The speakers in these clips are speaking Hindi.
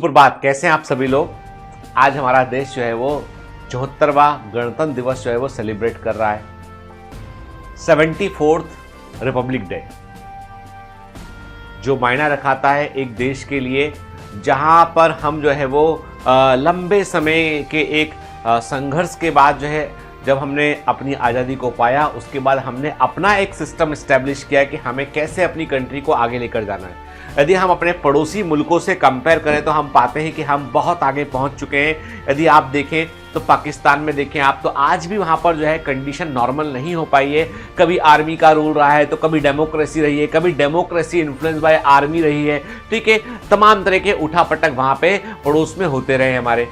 सुप्रभात। कैसे हैं आप सभी लोग। आज हमारा देश जो है वो 74वां गणतंत्र दिवस जो है वो सेलिब्रेट कर रहा है, 74th रिपब्लिक डे, जो मायना रखाता है एक देश के लिए जहां पर हम जो है वो लंबे समय के एक संघर्ष के बाद जो है जब हमने अपनी आज़ादी को पाया, उसके बाद हमने अपना एक सिस्टम इस्टेब्लिश किया कि हमें कैसे अपनी कंट्री को आगे लेकर जाना है। यदि हम अपने पड़ोसी मुल्कों से कंपेयर करें तो हम पाते हैं कि हम बहुत आगे पहुंच चुके हैं। यदि आप देखें तो पाकिस्तान में देखें आप, तो आज भी वहां पर जो है कंडीशन नॉर्मल नहीं हो पाई है। कभी आर्मी का रूल रहा है तो कभी डेमोक्रेसी रही है, कभी डेमोक्रेसी इन्फ्लुएंस बाय आर्मी रही है। ठीक है, तमाम तरह के उठापटक वहां पे पड़ोस में होते रहे हमारे।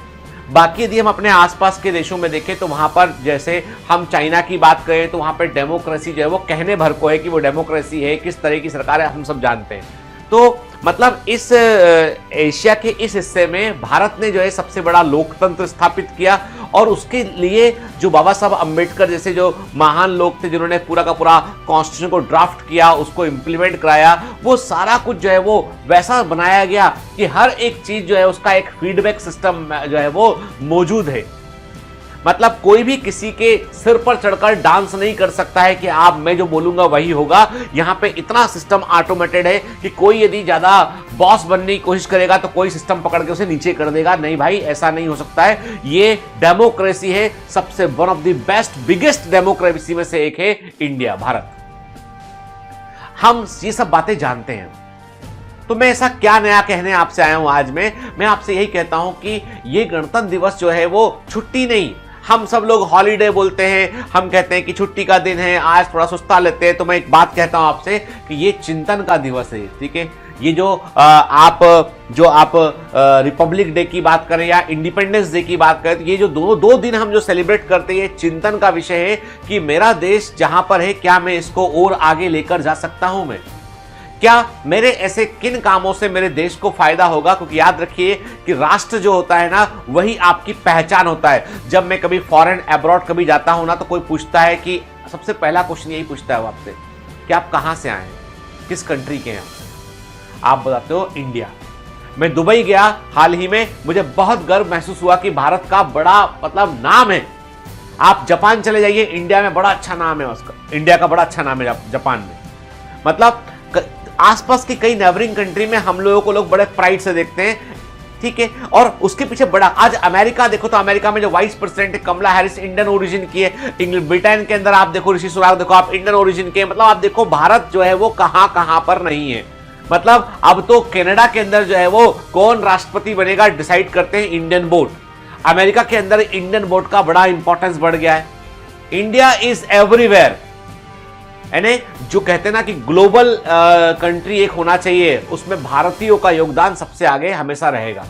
बाकी यदि हम अपने आसपास के देशों में देखें तो वहां पर जैसे हम चाइना की बात करें तो वहां पर डेमोक्रेसी जो है वो कहने भर को है कि वो डेमोक्रेसी है, किस तरह की सरकार है हम सब जानते हैं। तो मतलब इस एशिया के इस हिस्से में भारत ने जो है सबसे बड़ा लोकतंत्र स्थापित किया, और उसके लिए जो बाबा साहब अम्बेडकर जैसे जो महान लोग थे जिन्होंने पूरा का पूरा कॉन्स्टिट्यूशन को ड्राफ्ट किया, उसको इंप्लीमेंट कराया, वो सारा कुछ जो है वो वैसा बनाया गया कि हर एक चीज जो है उसका एक फीडबैक सिस्टम जो है वो मौजूद है। मतलब कोई भी किसी के सिर पर चढ़कर डांस नहीं कर सकता है कि आप मैं जो बोलूंगा वही होगा। यहां पे इतना सिस्टम ऑटोमेटेड है कि कोई यदि ज्यादा बॉस बनने की कोशिश करेगा तो कोई सिस्टम पकड़ के उसे नीचे कर देगा। नहीं भाई, ऐसा नहीं हो सकता है। ये डेमोक्रेसी है, सबसे one of the best biggest democracy में से एक है इंडिया, भारत। हम ये सब बातें जानते हैं, तो मैं ऐसा क्या नया कहने आपसे आया हूं आज मैं आपसे यही कहता हूं कि ये गणतंत्र दिवस जो है वो छुट्टी नहीं, हम सब लोग हॉलीडे बोलते हैं, हम कहते हैं कि छुट्टी का दिन है, आज थोड़ा सुस्ता लेते हैं। तो मैं एक बात कहता हूं आपसे कि ये चिंतन का दिवस है। ठीक है, ये जो आप रिपब्लिक डे की बात करें या इंडिपेंडेंस डे की बात करें, तो ये जो दो दिन हम जो सेलिब्रेट करते हैं, ये चिंतन का विषय है कि मेरा देश जहां पर है क्या मैं इसको और आगे लेकर जा सकता हूं। मैं क्या मेरे ऐसे किन कामों से मेरे देश को फायदा होगा। क्योंकि याद रखिए कि राष्ट्र जो होता है ना, वही आपकी पहचान होता है। जब मैं कभी फॉरेन अब्रॉड कभी जाता हूं ना, तो कोई पूछता है कि सबसे पहला क्वेश्चन यही पूछता है वो आपसे कि आप कहां से आए हैं, किस कंट्री के हैं आप बताते हो इंडिया। मैं दुबई गया हाल ही में, मुझे बहुत गर्व महसूस हुआ कि भारत का बड़ा मतलब नाम है। आप जापान चले जाइए, इंडिया में बड़ा अच्छा नाम है उसका, इंडिया का बड़ा अच्छा नाम है जापान में। मतलब आसपास की कई नेबरिंग कंट्री में हम लोगों को लोग बड़े प्राइड से देखते हैं। ठीक है, और उसके पीछे बड़ा आज अमेरिका देखो, तो अमेरिका में जो वाइस प्रेसिडेंट है कमला हैरिस इंडियन ओरिजिन की है। ब्रिटेन के अंदर आप देखो ऋषि सुनाक देखो, आप इंडियन ओरिजिन के। मतलब आप देखो भारत जो है वो कहां पर नहीं है। मतलब अब तो कनाडा के अंदर जो है वो कौन राष्ट्रपति बनेगा डिसाइड करते हैं इंडियन बोर्ड। अमेरिका के अंदर इंडियन बोर्ड का बड़ा इंपॉर्टेंस बढ़ गया है। इंडिया इज एवरीवेयर, यानी जो कहते हैं ना कि ग्लोबल कंट्री एक होना चाहिए, उसमें भारतीयों का योगदान सबसे आगे हमेशा रहेगा।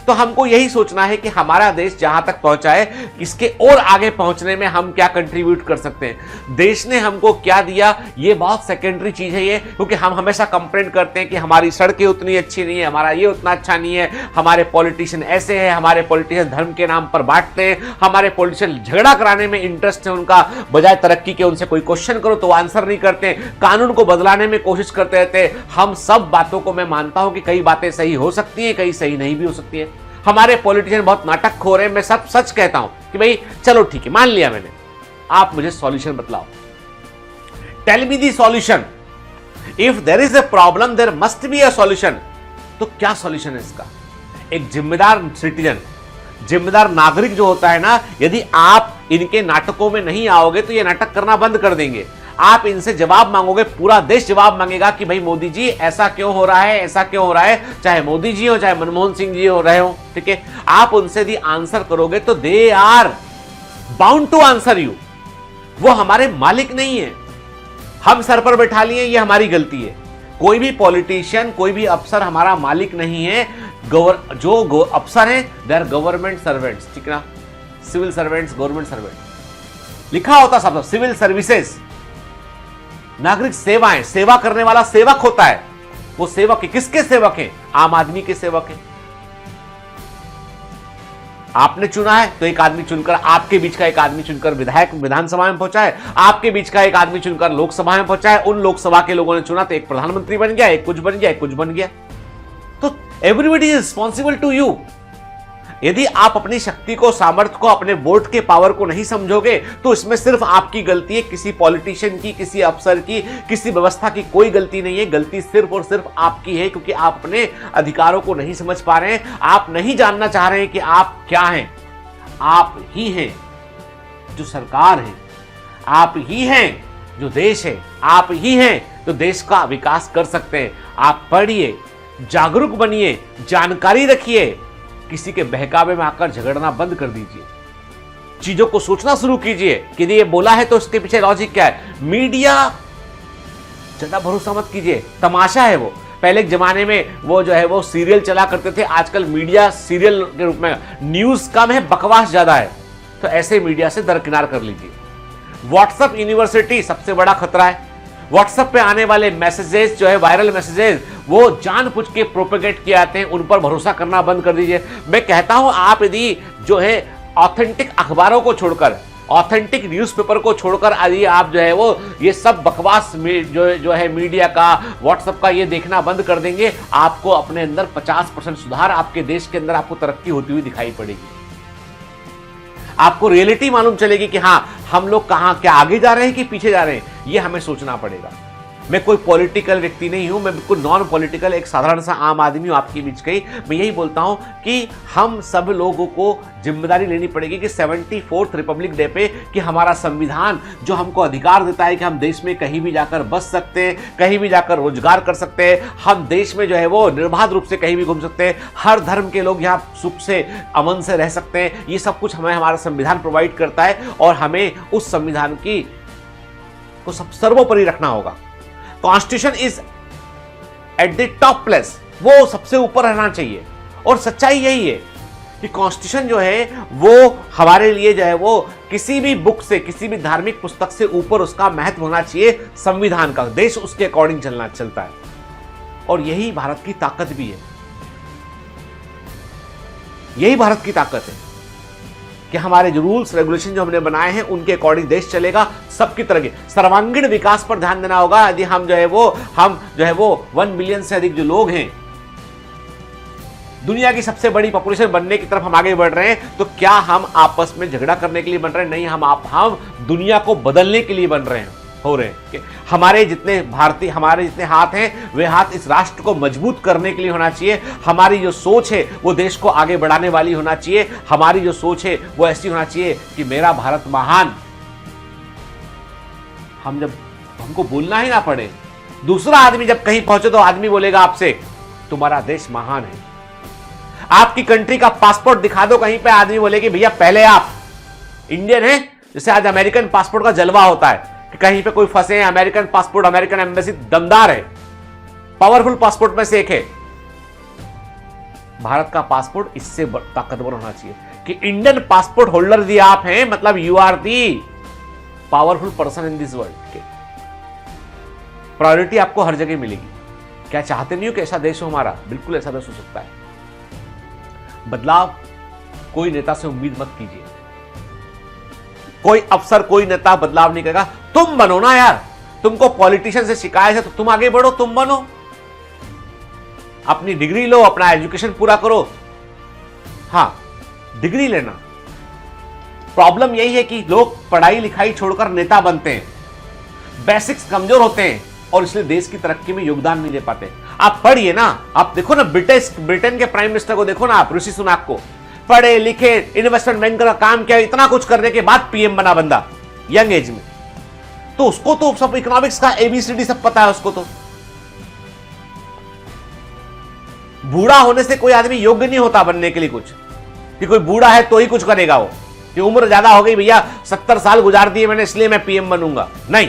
तो हमको यही सोचना है कि हमारा देश जहां तक पहुंचा है, इसके और आगे पहुंचने में हम क्या कंट्रीब्यूट कर सकते हैं। देश ने हमको क्या दिया ये बहुत सेकेंडरी चीज है ये, क्योंकि हम हमेशा कंप्लेन करते हैं कि हमारी सड़कें उतनी अच्छी नहीं है, हमारा ये उतना अच्छा नहीं है, हमारे पॉलिटिशियन ऐसे हैं, हमारे पॉलिटिशियन धर्म के नाम पर बांटते हैं, हमारे पॉलिटिशियन झगड़ा कराने में इंटरेस्ट है उनका, बजाय तरक्की के उनसे कोई क्वेश्चन करो तो आंसर नहीं करते, कानून को बदलाने में कोशिश करते रहते हैं। हम सब बातों को मैं मानता हूं कि कई बातें सही हो सकती हैं, कई सही नहीं भी हो सकती है। हमारे पॉलिटिशियन बहुत नाटक खो रहे हैं। मैं सब सच कहता हूं कि भाई चलो ठीक है, मान लिया मैंने, आप मुझे सॉल्यूशन बतलाओ, tell me the solution. If there is a problem there must be a solution. तो क्या सॉल्यूशन है इसका। एक जिम्मेदार सिटीजन, जिम्मेदार नागरिक जो होता है ना, यदि आप इनके नाटकों में नहीं आओगे तो ये नाटक करना बंद कर देंगे। आप इनसे जवाब मांगोगे, पूरा देश जवाब मांगेगा कि भाई मोदी जी ऐसा क्यों हो रहा है, ऐसा क्यों हो रहा है। चाहे मोदी जी हो, चाहे मनमोहन सिंह जी हो रहे हो, ठीक है, आप उनसे यदि आंसर करोगे तो they are bound to answer you. वो हमारे मालिक नहीं है, हम सर पर बैठा लिए, ये हमारी गलती है। कोई भी पॉलिटिशियन, कोई भी अफसर हमारा मालिक नहीं है। जो अफसर हैं दे आर गवर्नमेंट सर्वेंट्स, ठीक ना, सिविल सर्वेंट्स, गवर्नमेंट सर्वेंट लिखा होता सब, सिविल सर्विसेज, नागरिक सेवाएं, सेवा करने वाला सेवक होता है। वो सेवक है, किसके सेवक हैं, आम आदमी के सेवक हैं। आपने चुना है तो एक आदमी चुनकर, आपके बीच का एक आदमी चुनकर विधायक विधानसभा में पहुंचा है, आपके बीच का एक आदमी चुनकर लोकसभा में पहुंचा है। उन लोकसभा के लोगों ने चुना तो एक प्रधानमंत्री बन गया, एक कुछ बन गया, एक कुछ बन गया। तो everybody is responsible to you. यदि आप अपनी शक्ति को, सामर्थ्य को, अपने वोट के पावर को नहीं समझोगे तो इसमें सिर्फ आपकी गलती है, किसी पॉलिटिशियन की, किसी अफसर की, किसी व्यवस्था की कोई गलती नहीं है। गलती सिर्फ और सिर्फ आपकी है, क्योंकि आप अपने अधिकारों को नहीं समझ पा रहे हैं। आप नहीं जानना चाह रहे हैं कि आप क्या हैं। आप ही हैं जो सरकार है, आप ही हैं जो देश है, आप ही हैं तो देश का विकास कर सकते हैं। आप पढ़िए, जागरूक बनिए, जानकारी रखिए, किसी के बहकावे में आकर झगड़ना बंद कर दीजिए। चीजों को सोचना शुरू कीजिए कि ये बोला है तो इसके पीछे लॉजिक क्या है। मीडिया ज्यादा भरोसा मत कीजिए, तमाशा है वो। पहले के जमाने में वो जो है वो सीरियल चला करते थे, आजकल मीडिया सीरियल के रूप में, न्यूज कम है, बकवास ज्यादा है। तो ऐसे मीडिया से दरकिनार कर लीजिए। व्हाट्सएप यूनिवर्सिटी सबसे बड़ा खतरा है। व्हाट्सएप पे आने वाले मैसेजेस जो है, वायरल मैसेजेस, वो जानबूझ के प्रोपेगेट किए जाते हैं, उन पर भरोसा करना बंद कर दीजिए। मैं कहता हूं आप यदि जो है ऑथेंटिक अखबारों को छोड़कर, ऑथेंटिक न्यूज़पेपर को छोड़कर यदि आप जो है वो ये सब बकवास जो है मीडिया का, व्हाट्सएप का, ये देखना बंद कर देंगे, आपको अपने अंदर 50% सुधार, आपके देश के अंदर आपको तरक्की होती हुई दिखाई पड़ेगी। आपको रियलिटी मालूम चलेगी कि हाँ, हम लोग कहां, क्या आगे जा रहे हैं कि पीछे जा रहे हैं, ये हमें सोचना पड़ेगा। मैं कोई पॉलिटिकल व्यक्ति नहीं हूं, मैं बिल्कुल नॉन पॉलिटिकल एक साधारण सा आम आदमी हूं आपके बीच का ही। मैं यही बोलता हूं कि हम सब लोगों को जिम्मेदारी लेनी पड़ेगी कि 74th रिपब्लिक डे पे कि हमारा संविधान जो हमको अधिकार देता है कि हम देश में कहीं भी जाकर बस सकते हैं, कहीं भी जाकर रोजगार कर सकते हैं, हम देश में जो है वो निर्बाध रूप से कहीं भी घूम सकते हैं, हर धर्म के लोग यहाँ सुख से, अमन से रह सकते हैं। ये सब कुछ हमें हमारा संविधान प्रोवाइड करता है और हमें उस संविधान की को सब सर्वोपरि रखना होगा। Constitution is at the top place, वो सबसे ऊपर रहना चाहिए। और सच्चाई यही है कि कॉन्स्टिट्यूशन जो है वो हमारे लिए जो है वो किसी भी बुक से, किसी भी धार्मिक पुस्तक से ऊपर उसका महत्व होना चाहिए संविधान का। देश उसके अकॉर्डिंग चलता है और यही भारत की ताकत भी है। यही भारत की ताकत है कि हमारे जो रूल्स रेगुलेशन जो हमने बनाए हैं उनके अकॉर्डिंग देश चलेगा। सबकी तरह के सर्वांगीण विकास पर ध्यान देना होगा। यदि हम जो है वो 1 बिलियन से अधिक जो लोग हैं, दुनिया की सबसे बड़ी पॉपुलेशन बनने की तरफ हम आगे बढ़ रहे हैं, तो क्या हम आपस में झगड़ा करने के लिए बन रहे हैं? नहीं, हम दुनिया को बदलने के लिए बन रहे हैं, हो रहे हैं। हमारे जितने हाथ हैं, वे हाथ इस राष्ट्र को मजबूत करने के लिए होना चाहिए। हमारी जो सोच है वो देश को आगे बढ़ाने वाली होना चाहिए। हमारी जो सोच है वो ऐसी होना चाहिए कि मेरा भारत महान। हमको बोलना ही ना पड़े, दूसरा आदमी जब कहीं पहुंचे तो आदमी बोलेगा आपसे, तुम्हारा देश महान है। आपकी कंट्री का पासपोर्ट दिखा दो कहीं पे, आदमी बोले कि भैया पहले आप इंडियन हैं। जैसे आज अमेरिकन पासपोर्ट का जलवा होता है कि कहीं पे कोई फंसे हैं, अमेरिकन पासपोर्ट, अमेरिकन एम्बेसी दमदार है, पावरफुल पासपोर्ट में से एक है। भारत का पासपोर्ट इससे ताकतवर होना चाहिए कि इंडियन पासपोर्ट होल्डर यदि आप हैं, मतलब you are the powerful person in this world. Priority आपको हर जगह मिलेगी। क्या चाहते नहीं हो कि ऐसा देश हो हमारा? बिल्कुल ऐसा देश हो सकता है। बदलाव कोई नेता से उम्मीद मत कीजिए। कोई अफसर, कोई नेता बदलाव नहीं करेगा। तुम बनो ना यार। तुमको पॉलिटिशियन से शिकायत है तो तुम आगे बढ़ो, तुम बनो, अपनी डिग्री लो, अपना एजुकेशन पूरा करो। हां, डिग्री लेना। प्रॉब्लम यही है कि लोग पढ़ाई लिखाई छोड़कर नेता बनते हैं, बेसिक्स कमजोर होते हैं और इसलिए देश की तरक्की में योगदान नहीं दे पाते। आप पढ़िए ना, आप देखो ना ब्रिटेन के प्राइम मिनिस्टर को देखो ना, आप ऋषि सुनाक को, पढ़े लिखे, इन्वेस्टमेंट बैंकर का काम किया, इतना कुछ करने के बाद पीएम बना बंदा यंग एज में। तो उसको तो सब इकोनॉमिक्स का एबीसीडी सब पता है उसको। तो बूढ़ा होने से कोई आदमी योग्य नहीं होता बनने के लिए कुछ, कि कोई बूढ़ा है तो ही कुछ करेगा वो, कि उम्र ज्यादा हो गई भैया, 70 साल गुजार दिए मैंने इसलिए मैं पीएम बनूंगा। नहीं,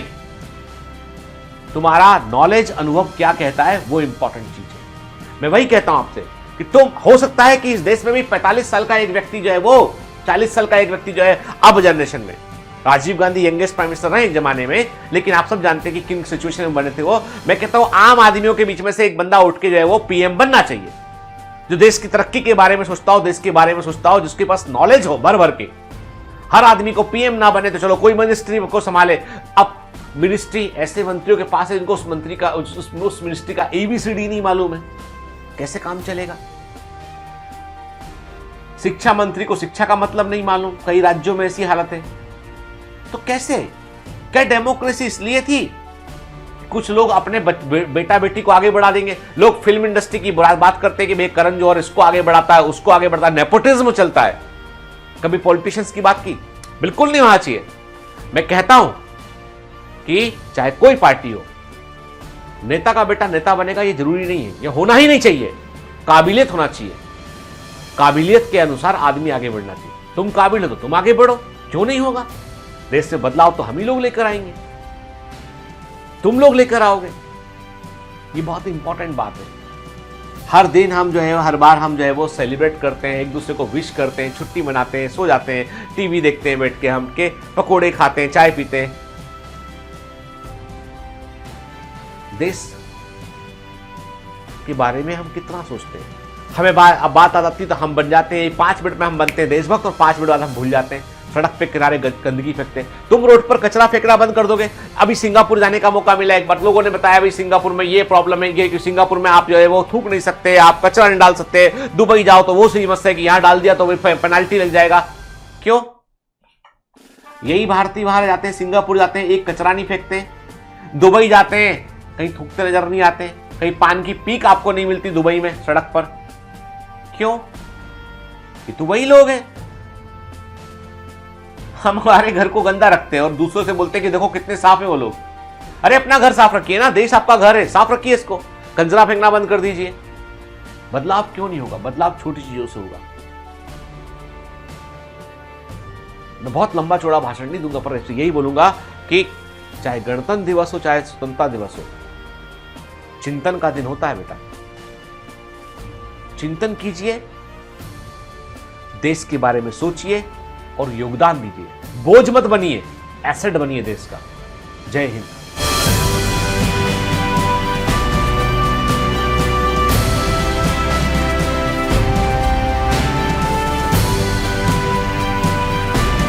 तुम्हारा नॉलेज, अनुभव क्या कहता है वो इंपॉर्टेंट चीज है। मैं वही कहता हूं आपसे कि तुम, हो सकता है कि इस देश में भी 45 साल का एक व्यक्ति जो है वो, 40 साल का एक व्यक्ति जो है अब जनरेशन में, Rajiv Gandhi youngest prime minister रहे एक जमाने में, लेकिन आप सब जानते हैं कि किन सिचुएशन में बने थे वो। मैं कहता हूं आम आदमियों के बीच में से एक बंदा उठ के जो है वो पीएम बनना चाहिए, जो देश की तरक्की के बारे में सोचता हो, देश के बारे में सोचता हो, जिसके पास नॉलेज हो भर भर के। हर आदमी को पीएम ना बने तो चलो कोई मिनिस्ट्री को संभाले। अब मिनिस्ट्री ऐसे मंत्रियों के पास है जिनको उस मिनिस्ट्री का एबीसीडी नहीं मालूम है। कैसे काम चलेगा? शिक्षा मंत्री को शिक्षा का मतलब नहीं मालूम, कई राज्यों में ऐसी हालत है। तो कैसे? क्या डेमोक्रेसी इसलिए थी कुछ लोग अपने बेटा बेटी को आगे बढ़ा देंगे? लोग फिल्म इंडस्ट्री की बात करते हैं कि भाई करण जौहर इसको आगे बढ़ाता है, उसको आगे बढ़ाता है, नेपोटिज्म चलता है। कभी पॉलिटिशियंस की बात की? बिल्कुल नहीं होना चाहिए। मैं कहता हूं कि चाहे कोई पार्टी हो, नेता का बेटा नेता बनेगा ये जरूरी नहीं है, ये होना ही नहीं चाहिए। काबिलियत होना चाहिए, काबिलियत के अनुसार आदमी आगे बढ़ना चाहिए। तुम काबिल हो तो तुम आगे बढ़ो, क्यों नहीं होगा? देश में बदलाव तो हम ही लोग लेकर आएंगे, तुम लोग लेकर आओगे। ये बहुत इंपॉर्टेंट बात है। हर दिन हम जो है, हर बार हम जो है वो सेलिब्रेट करते हैं, एक दूसरे को विश करते हैं, छुट्टी मनाते हैं, सो जाते हैं, टीवी देखते हैं बैठ के, हम के पकोड़े खाते हैं, चाय पीते हैं। देश के बारे में हम कितना सोचते हैं? हमें अब बात आ जाती तो हम बन जाते हैं 5 मिनट में हम बनते हैं देशभक्त, और 5 मिनट बाद हम भूल जाते हैं। सड़क पे किनारे गंदगी फेंकते हैं। तुम रोड पर कचरा फेंकना बंद कर दोगे। अभी सिंगापुर जाने का मौका मिला, एक बार लोगों ने बताया भाई सिंगापुर में ये प्रॉब्लम है, ये कि सिंगापुर में आप जो है वो थूक नहीं सकते, आप कचरा नहीं डाल सकते। दुबई जाओ तो वो सही समस्या है कि यहां डाल दिया तो पेनाल्टी लग जाएगा। क्यों? यही भारतीय बाहर जाते हैं, सिंगापुर जाते हैं, एक कचरा नहीं फेंकते। दुबई जाते हैं, कहीं थूकते नजर नहीं आते, कहीं पान की पीक आपको नहीं मिलती दुबई में सड़क पर। क्यों? ये तो वही लोग हैं। हम हमारे घर को गंदा रखते हैं और दूसरों से बोलते हैं कि देखो कितने साफ है वो लोग। अरे अपना घर साफ रखिए ना, देश आपका घर है, साफ रखिए इसको, कंजरा फेंकना बंद कर दीजिए। बदलाव क्यों नहीं होगा? बदलाव छोटी चीजों से होगा। मैं बहुत लंबा चौड़ा भाषण नहीं दूंगा, पर यही बोलूंगा कि चाहे गणतंत्र दिवस हो, चाहे स्वतंत्रता दिवस हो, चिंतन का दिन होता है बेटा। चिंतन कीजिए, देश के बारे में सोचिए और योगदान दीजिए। बोझ मत बनिए, एसेट बनिए देश का। जय हिंद।